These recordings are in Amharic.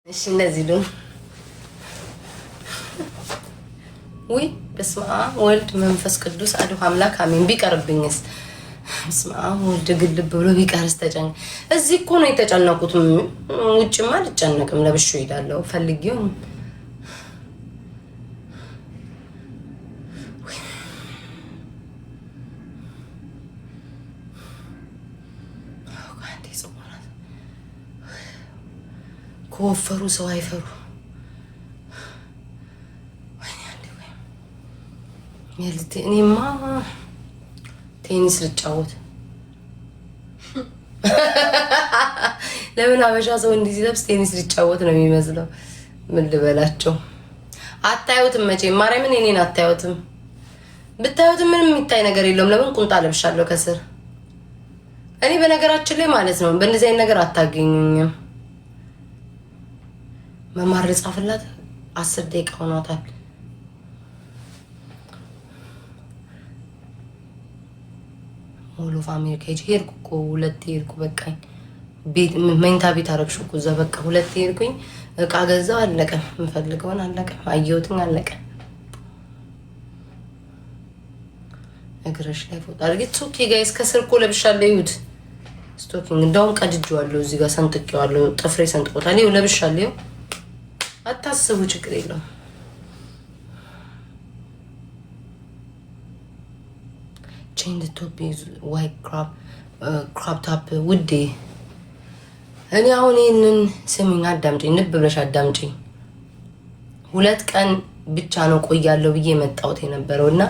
እሺ እነዚህ ነው ወይ? በስመ አብ ወልድ መንፈስ ቅዱስ አሐዱ አምላክ አሜን። ቢቀርብኝስ? በስመ አብ ወልድ ግልብ ብሎ ቢቀርስ? ተጨነቅ። እዚህ እኮ ነው የተጨነቁት። ውጭማ አልጨነቅም። ለብሼ እሄዳለሁ ፈልጌው። ከወፈሩ ሰው አይፈሩ። እኔማ ቴኒስ ልጫወት። ለምን አበሻ ሰው እንዲህ ሲለብስ ቴኒስ ልጫወት ነው የሚመስለው? ምን ልበላቸው? አታዩትም መቼም ማርያምን፣ እኔን አታዩትም። ብታዩትም ምንም የሚታይ ነገር የለውም። ለምን ቁምጣ ለብሻለሁ ከስር። እኔ በነገራችን ላይ ማለት ነው በእንደዚህ አይነት ነገር አታገኙኝም። መማር ጻፍላት 10 ደቂቃ ሆኗታል። ሞል ኦፍ አሜሪካ ሄድኩ እኮ 2 ሄድኩ። በቃኝ። ቤት መኝታ ቤት አረግሽ እኮ እዛ። በቃ 2 ሄድኩኝ። እቃ ገዛው፣ አለቀ። የምፈልገውን አለቀ። አየሁትን አለቀ። እግርሽ ላይ ፎጣ አድርጌ ኦኬ ጋይስ። ከስር እኮ ለብሻለሁ። ይሁት ስቶኪንግ እንደውም ቀድጄዋለሁ። እዚህ ጋር ሰንጥቄዋለሁ። ጥፍሬ ሰንጥቆታል። ይኸው ለብሻለሁ። አታስቡ፣ ችግር የለውም። ቼንጅ ቶፕ ዋይት ክራፕ ታፕ ውዴ። እኔ አሁን ይህንን ስሚኝ፣ አዳምጪኝ፣ ንብ ብለሽ አዳምጪኝ። 2 ቀን ብቻ ነው ቆያለሁ ብዬ የመጣሁት የነበረው እና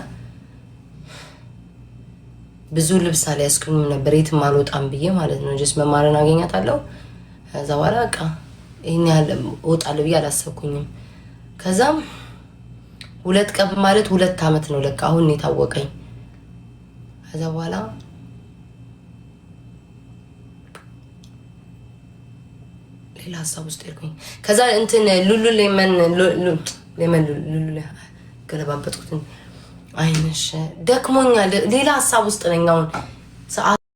ብዙ ልብስ አልያዝኩኝም ነበር። የትም አልወጣም ብዬ ማለት ነው። ጀስት መማርን አገኛታለሁ። ከዛ በኋላ በቃ ይሄን ያህል እወጣለሁ ብዬ አላሰብኩኝም። ከዛም 2 ቀን ማለት 2 ዓመት ነው ለካ አሁን የታወቀኝ። ከዛ በኋላ ሌላ ሀሳብ ውስጥ ሄድኩኝ። ከዛ እንትን ሉሉ ሌመን ገለባበጥኩትን። አይነሽ ደክሞኛል። ሌላ ሀሳብ ውስጥ ነኝ አሁን። ሰዓት